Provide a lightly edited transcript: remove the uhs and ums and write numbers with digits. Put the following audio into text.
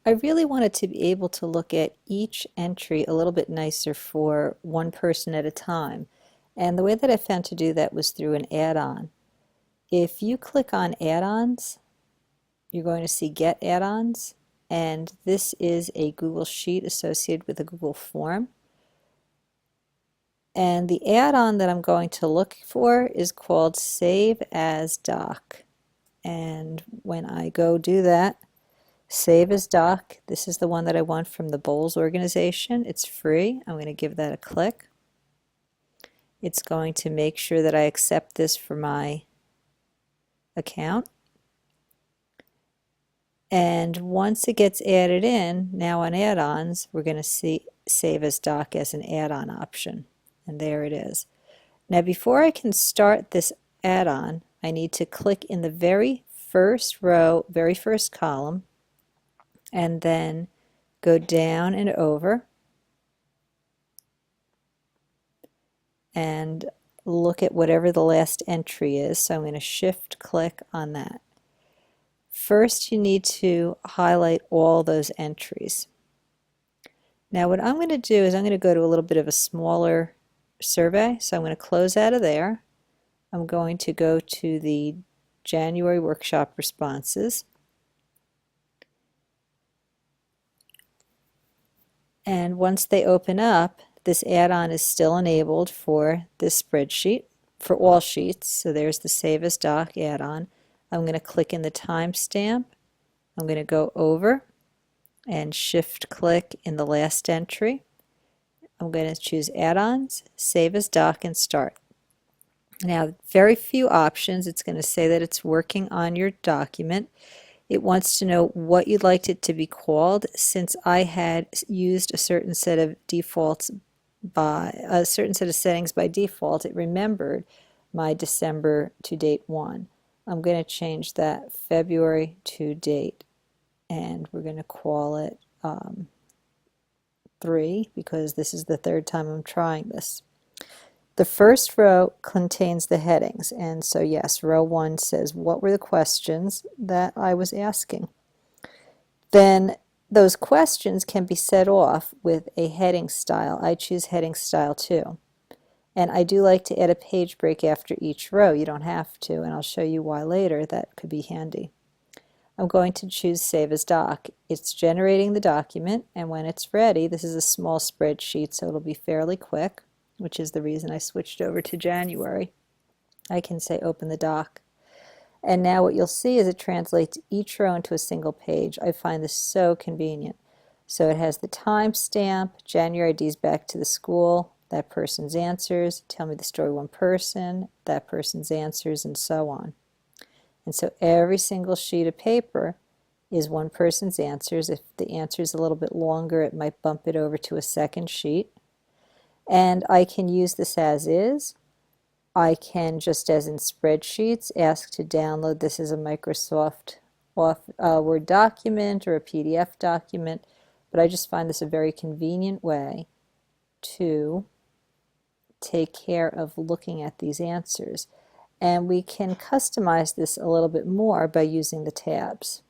I really wanted to be able to look at each entry a little bit nicer for one person at a time. And the way that I found to do that was through an add-on. If you click on add-ons, you're going to see Get Add-ons, and this is a Google Sheet associated with a Google Form. And the add-on that I'm going to look for is called Save as Doc. And when I go do that, Save as Doc, this is the one that I want from the Bowles organization. It's free. I'm going to give that a click. It's going to make sure that I accept this for my account. And once it gets added in, now on add-ons, we're going to see Save as Doc as an add-on option. And there it is. Now before I can start this add-on, I need to click in the very first row, very first column, and then go down and over and look at whatever the last entry is. So I'm going to shift click on that. First, you need to highlight all those entries. Now what I'm going to do is I'm going to go to a little bit of a smaller survey. So I'm going to close out of there. I'm going to go to the January workshop responses. And once they open up, this add-on is still enabled for this spreadsheet, for all sheets. So there's the Save as Doc add-on. I'm going to click in the timestamp. I'm going to go over and shift click in the last entry. I'm going to choose add-ons, Save as Doc, and start. Now, very few options. It's going to say that it's working on your document. It wants to know what you'd like it to be called. Since I had used a certain set of defaults by a certain set of settings by default, it remembered my December to date one. I'm going to change that February to date, and we're going to call it 3 because this is the third time I'm trying this. The first row contains the headings, and so yes, row 1 says what were the questions that I was asking. Then those questions can be set off with a heading style. I choose heading style 2. And I do like to add a page break after each row. You don't have to, and I'll show you why later. That could be handy. I'm going to choose Save as Doc. It's generating the document, and when it's ready, this is a small spreadsheet, so it'll be fairly quick, which is the reason I switched over to January. I can say Open the Doc. And now what you'll see is it translates each row into a single page. I find this so convenient. So it has the timestamp, January IDs back to the school, that person's answers, tell me the story one person, that person's answers, and so on. And so every single sheet of paper is one person's answers. If the answer is a little bit longer, it might bump it over to a second sheet. And I can use this as is. I can, just as in spreadsheets, ask to download this as a Microsoft Word document or a PDF document, but I just find this a very convenient way to take care of looking at these answers. And we can customize this a little bit more by using the tabs.